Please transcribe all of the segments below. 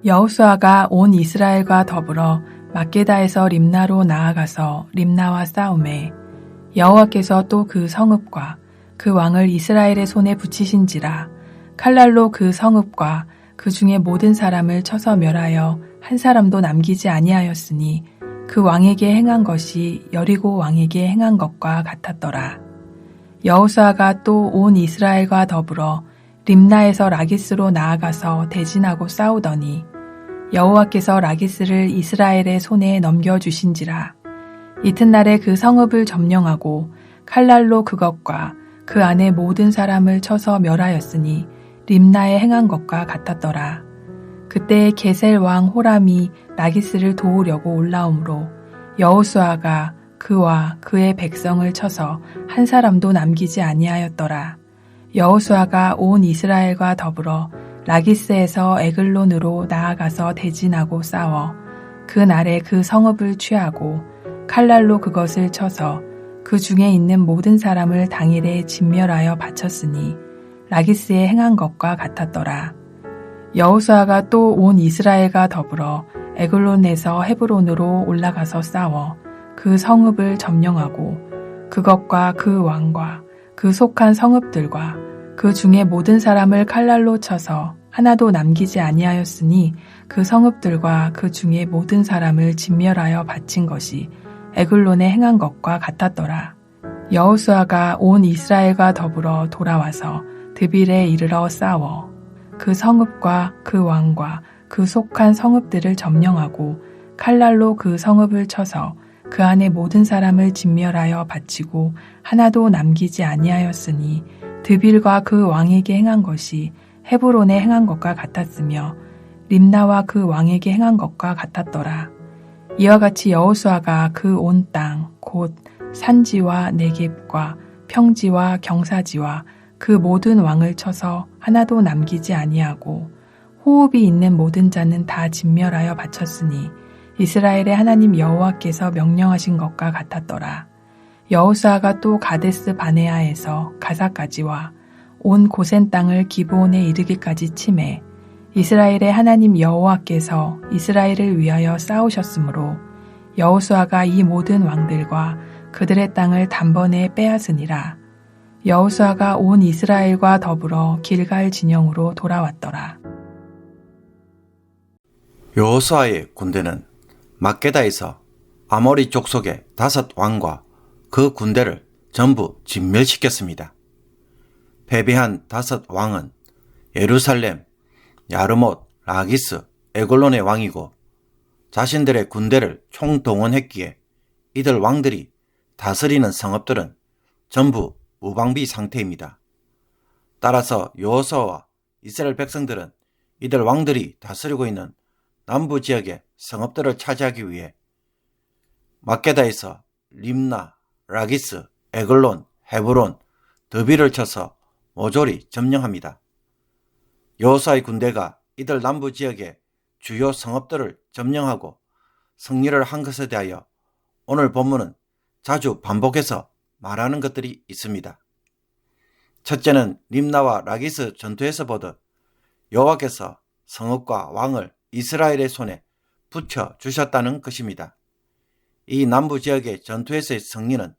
여호수아가 온 이스라엘과 더불어 막게다에서 림나로 나아가서 림나와 싸우매 여호와께서 또 그 성읍과 그 왕을 이스라엘의 손에 붙이신지라 칼날로 그 성읍과 그 중에 모든 사람을 쳐서 멸하여 한 사람도 남기지 아니하였으니 그 왕에게 행한 것이 여리고 왕에게 행한 것과 같았더라. 여호수아가 또 온 이스라엘과 더불어 림나에서 라기스로 나아가서 대진하고 싸우더니 여호와께서 라기스를 이스라엘의 손에 넘겨주신지라. 이튿날에 그 성읍을 점령하고 칼날로 그것과 그 안에 모든 사람을 쳐서 멸하였으니 림나에 행한 것과 같았더라. 그때 게셀 왕 호람이 라기스를 도우려고 올라오므로 여호수아가 그와 그의 백성을 쳐서 한 사람도 남기지 아니하였더라. 여호수아가 온 이스라엘과 더불어 라기스에서 에글론으로 나아가서 대진하고 싸워 그 날에 그 성읍을 취하고 칼날로 그것을 쳐서 그 중에 있는 모든 사람을 당일에 진멸하여 바쳤으니 라기스에 행한 것과 같았더라. 여호수아가 또 온 이스라엘과 더불어 에글론에서 헤브론으로 올라가서 싸워 그 성읍을 점령하고 그것과 그 왕과 그 속한 성읍들과 그 중에 모든 사람을 칼날로 쳐서 하나도 남기지 아니하였으니 그 성읍들과 그 중에 모든 사람을 진멸하여 바친 것이 에글론에 행한 것과 같았더라. 여호수아가 온 이스라엘과 더불어 돌아와서 드빌에 이르러 싸워 그 성읍과 그 왕과 그 속한 성읍들을 점령하고 칼날로 그 성읍을 쳐서 그 안에 모든 사람을 진멸하여 바치고 하나도 남기지 아니하였으니 드빌과 그 왕에게 행한 것이 헤브론에 행한 것과 같았으며 림나와 그 왕에게 행한 것과 같았더라. 이와 같이 여호수아가 그 온 땅 곧 산지와 네겝과 평지와 경사지와 그 모든 왕을 쳐서 하나도 남기지 아니하고 호흡이 있는 모든 자는 다 진멸하여 바쳤으니 이스라엘의 하나님 여호와께서 명령하신 것과 같았더라. 여호수아가 또 가데스 바네아에서 가사까지와 온 고센 땅을 기브온에 이르기까지 치매 이스라엘의 하나님 여호와께서 이스라엘을 위하여 싸우셨으므로 여호수아가 이 모든 왕들과 그들의 땅을 단번에 빼앗으니라. 여호수아가 온 이스라엘과 더불어 길갈 진영으로 돌아왔더라. 여호수아의 군대는 막게다에서 아모리 족속의 5 왕과 그 군대를 전부 진멸시켰습니다. 패배한 5 왕은 예루살렘, 야르못, 라기스, 에글론의 왕이고 자신들의 군대를 총동원했기에 이들 왕들이 다스리는 성읍들은 전부 무방비 상태입니다. 따라서 여호수아와 이스라엘 백성들은 이들 왕들이 다스리고 있는 남부 지역의 성읍들을 차지하기 위해 막게다에서 림나, 라기스, 에글론, 헤브론, 드빌을 쳐서 모조리 점령합니다. 여호수아의 군대가 이들 남부 지역의 주요 성읍들을 점령하고 승리를 한 것에 대하여 오늘 본문은 자주 반복해서 말하는 것들이 있습니다. 첫째는 림나와 라기스 전투에서 보듯 여호와께서 성읍과 왕을 이스라엘의 손에 붙여주셨다는 것입니다. 이 남부 지역의 전투에서의 승리는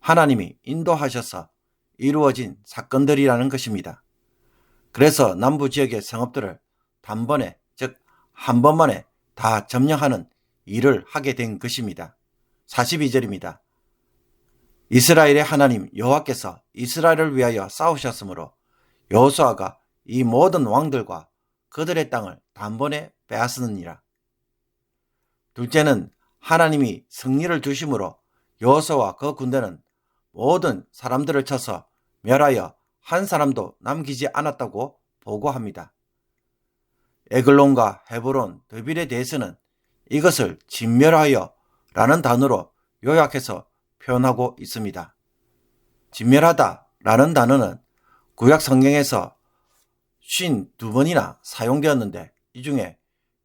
하나님이 인도하셔서 이루어진 사건들이라는 것입니다. 그래서 남부 지역의 성읍들을 단번에, 즉 한 번만에 다 점령하는 일을 하게 된 것입니다. 42절입니다. 이스라엘의 하나님 여호와께서 이스라엘을 위하여 싸우셨으므로 여호수아가 이 모든 왕들과 그들의 땅을 단번에 빼앗으느니라. 둘째는 하나님이 승리를 주심으로 여호수아와 그 군대는 모든 사람들을 쳐서 멸하여 한 사람도 남기지 않았다고 보고합니다. 에글론과 헤브론, 드빌에 대해서는 이것을 진멸하여 라는 단어로 요약해서 표현하고 있습니다. 진멸하다 라는 단어는 구약 성경에서 52번이나 사용되었는데 이 중에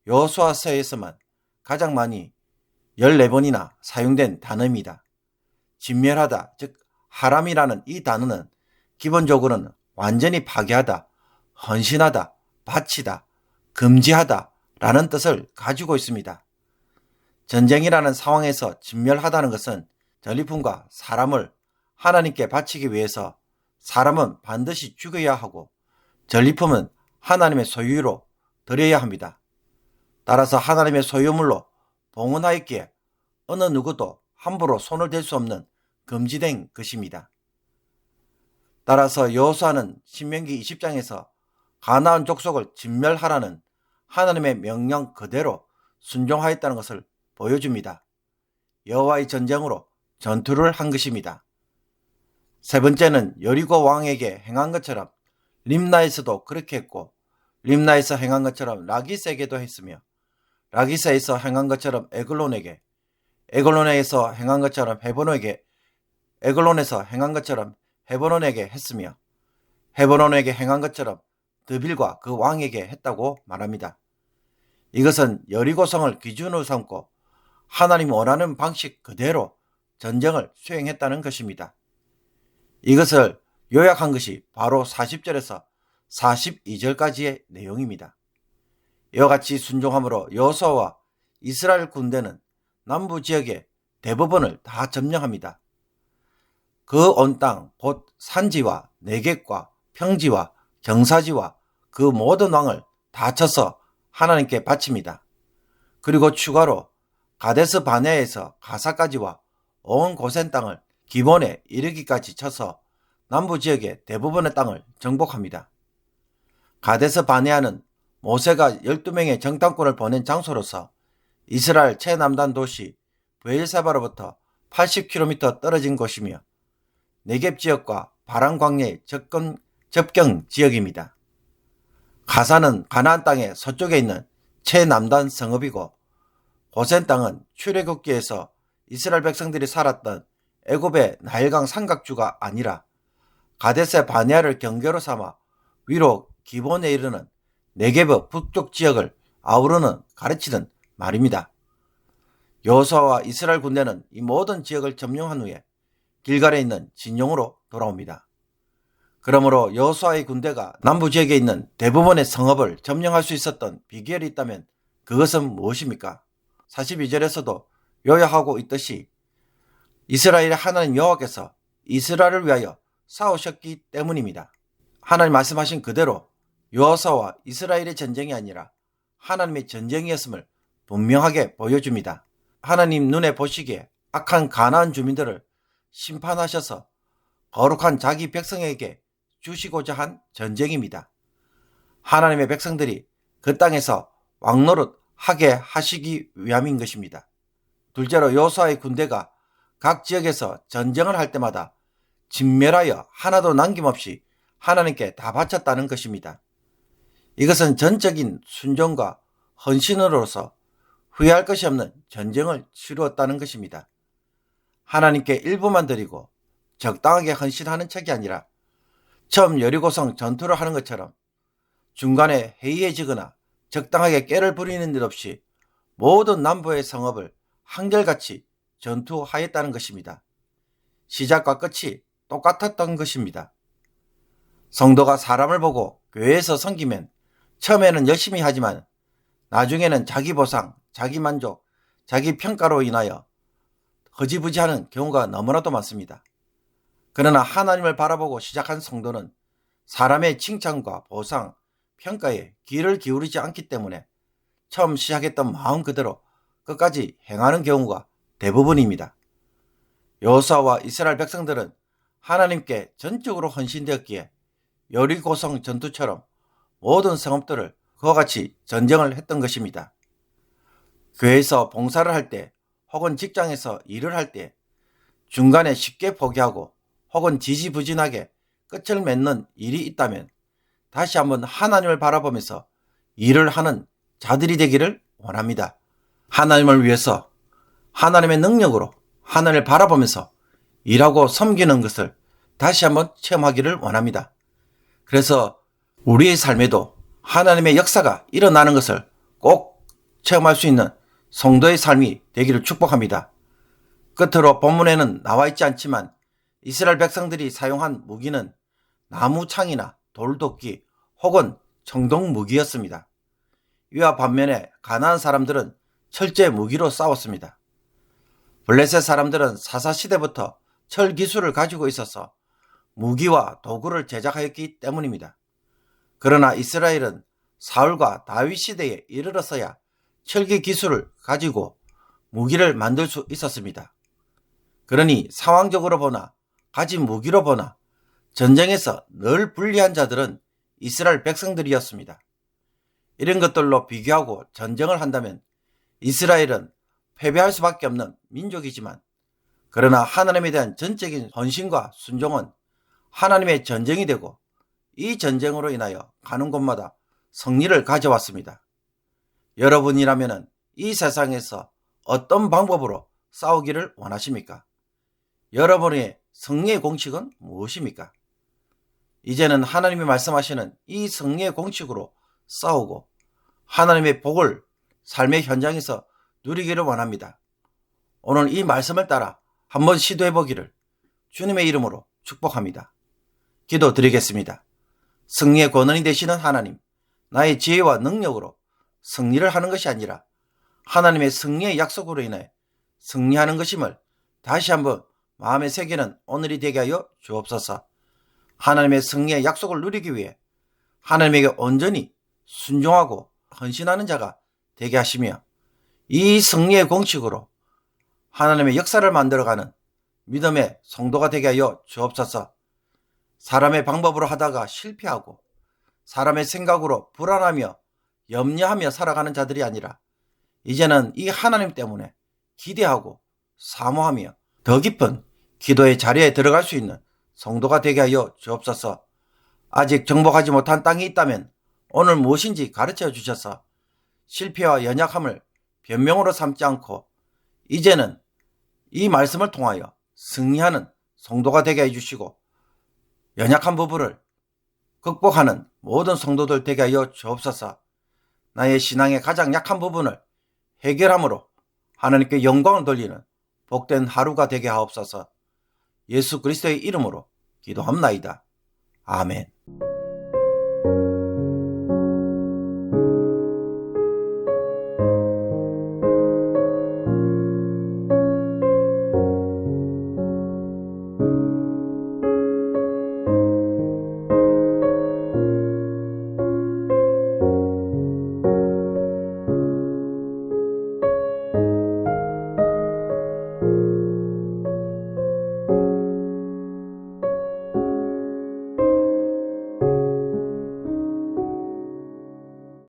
여호수아서에서만 가장 많이 14번이나 사용된 단어입니다. 진멸하다, 즉 하람이라는 이 단어는 기본적으로는 완전히 파괴하다, 헌신하다, 바치다, 금지하다 라는 뜻을 가지고 있습니다. 전쟁이라는 상황에서 진멸하다는 것은 전리품과 사람을 하나님께 바치기 위해서 사람은 반드시 죽여야 하고 전리품은 하나님의 소유로 드려야 합니다. 따라서 하나님의 소유물로 봉헌하였기에 어느 누구도 함부로 손을 댈 수 없는 금지된 것입니다. 따라서 여호수아는 신명기 20장에서 가나안 족속을 진멸하라는 하나님의 명령 그대로 순종하였다는 것을 보여줍니다. 여호와의 전쟁으로 전투를 한 것입니다. 세 번째는 여리고 왕에게 행한 것처럼 림나에서도 그렇게 했고 림나에서 행한 것처럼 라기스에게도 했으며 라기스에서 행한 것처럼 에글론에게 에글론에서 행한 것처럼 헤브론에게 에글론에서 행한 것처럼 헤브론에게 했으며 헤브론에게 행한 것처럼 드빌과 그 왕에게 했다고 말합니다. 이것은 여리고성을 기준으로 삼고 하나님이 원하는 방식 그대로 전쟁을 수행했다는 것입니다. 이것을 요약한 것이 바로 40절에서 42절까지의 내용입니다. 이와 같이 순종함으로 여호수아와 이스라엘 군대는 남부 지역의 대부분을 다 점령합니다. 그 온 땅 곧 산지와 내겝과 평지와 경사지와 그 모든 왕을 다 쳐서 하나님께 바칩니다. 그리고 추가로 가데스 바네아에서 가사까지와 온 고센 땅을 기본에 이르기까지 쳐서 남부 지역의 대부분의 땅을 정복합니다. 가데스 바네아는 모세가 12명의 정탐꾼을 보낸 장소로서 이스라엘 최남단 도시 브엘사바로부터 80km 떨어진 곳이며 네겝 지역과 바란 광야의 접경 지역입니다. 가사는 가나안 땅의 서쪽에 있는 최남단 성읍이고 고센 땅은 출애굽기에서 이스라엘 백성들이 살았던 애굽의 나일강 삼각주가 아니라 가데스 바네아를 경계로 삼아 위로 기본에 이르는 네겝의 북쪽 지역을 아우르는 가르치는 말입니다. 여호수아와 이스라엘 군대는 이 모든 지역을 점령한 후에 길갈에 있는 진용으로 돌아옵니다. 그러므로 여호수아의 군대가 남부 지역에 있는 대부분의 성읍을 점령할 수 있었던 비결이 있다면 그것은 무엇입니까? 42절에서도 요약하고 있듯이 이스라엘의 하나님 여호와께서 이스라엘을 위하여 싸우셨기 때문입니다. 하나님 말씀하신 그대로 여호수아와 이스라엘의 전쟁이 아니라 하나님의 전쟁이었음을 분명하게 보여줍니다. 하나님 눈에 보시기에 악한 가나안 주민들을 심판하셔서 거룩한 자기 백성에게 주시고자 한 전쟁입니다. 하나님의 백성들이 그 땅에서 왕노릇 하게 하시기 위함인 것입니다. 둘째로 여호수아의 군대가 각 지역에서 전쟁을 할 때마다 진멸하여 하나도 남김없이 하나님께 다 바쳤다는 것입니다. 이것은 전적인 순종과 헌신으로서 후회할 것이 없는 전쟁을 치루었다는 것입니다. 하나님께 일부만 드리고 적당하게 헌신하는 척이 아니라 처음 여리고성 전투를 하는 것처럼 중간에 해이해지거나 적당하게 깨를 부리는 일 없이 모든 남부의 성읍을 한결같이 전투하였다는 것입니다. 시작과 끝이 똑같았던 것입니다. 성도가 사람을 보고 교회에서 섬기면 처음에는 열심히 하지만 나중에는 자기 보상, 자기 만족, 자기 평가로 인하여 허지부지하는 경우가 너무나도 많습니다. 그러나 하나님을 바라보고 시작한 성도는 사람의 칭찬과 보상, 평가에 귀를 기울이지 않기 때문에 처음 시작했던 마음 그대로 끝까지 행하는 경우가 대부분입니다. 여호수아와 이스라엘 백성들은 하나님께 전적으로 헌신되었기에 여리고성 전투처럼 모든 성읍들을 그와 같이 전쟁을 했던 것입니다. 교회에서 봉사를 할 때 혹은 직장에서 일을 할 때 중간에 쉽게 포기하고 혹은 지지부진하게 끝을 맺는 일이 있다면 다시 한번 하나님을 바라보면서 일을 하는 자들이 되기를 원합니다. 하나님을 위해서 하나님의 능력으로 하나님을 바라보면서 일하고 섬기는 것을 다시 한번 체험하기를 원합니다. 그래서 우리의 삶에도 하나님의 역사가 일어나는 것을 꼭 체험할 수 있는 성도의 삶이 되기를 축복합니다. 끝으로 본문에는 나와 있지 않지만 이스라엘 백성들이 사용한 무기는 나무 창이나 돌도끼 혹은 청동 무기였습니다. 이와 반면에 가나안 사람들은 철제 무기로 싸웠습니다. 블레셋 사람들은 사사시대부터 철 기술을 가지고 있어서 무기와 도구를 제작하였기 때문입니다. 그러나 이스라엘은 사울과 다윗 시대에 이르러서야 철기 기술을 가지고 무기를 만들 수 있었습니다. 그러니 상황적으로 보나 가진 무기로 보나 전쟁에서 늘 불리한 자들은 이스라엘 백성들이었습니다. 이런 것들로 비교하고 전쟁을 한다면 이스라엘은 패배할 수밖에 없는 민족이지만, 그러나 하나님에 대한 전적인 헌신과 순종은 하나님의 전쟁이 되고 이 전쟁으로 인하여 가는 곳마다 승리를 가져왔습니다. 여러분이라면 이 세상에서 어떤 방법으로 싸우기를 원하십니까? 여러분의 승리의 공식은 무엇입니까? 이제는 하나님이 말씀하시는 이 승리의 공식으로 싸우고 하나님의 복을 삶의 현장에서 누리기를 원합니다. 오늘 이 말씀을 따라 한번 시도해 보기를 주님의 이름으로 축복합니다. 기도드리겠습니다. 승리의 권원이 되시는 하나님, 나의 지혜와 능력으로 승리를 하는 것이 아니라 하나님의 승리의 약속으로 인해 승리하는 것임을 다시 한번 마음에 새기는 오늘이 되게 하여 주옵소서. 하나님의 승리의 약속을 누리기 위해 하나님에게 온전히 순종하고 헌신하는 자가 되게 하시며, 이 승리의 공식으로 하나님의 역사를 만들어가는 믿음의 성도가 되게 하여 주옵소서. 사람의 방법으로 하다가 실패하고 사람의 생각으로 불안하며 염려하며 살아가는 자들이 아니라 이제는 이 하나님 때문에 기대하고 사모하며 더 깊은 기도의 자리에 들어갈 수 있는 성도가 되게 하여 주옵소서. 아직 정복하지 못한 땅이 있다면 오늘 무엇인지 가르쳐 주셔서 실패와 연약함을 변명으로 삼지 않고 이제는 이 말씀을 통하여 승리하는 성도가 되게 해주시고, 연약한 부분을 극복하는 모든 성도들 되게 하여 주옵소서. 나의 신앙의 가장 약한 부분을 해결함으로 하나님께 영광을 돌리는 복된 하루가 되게 하옵소서. 예수 그리스도의 이름으로 기도합나이다. 아멘.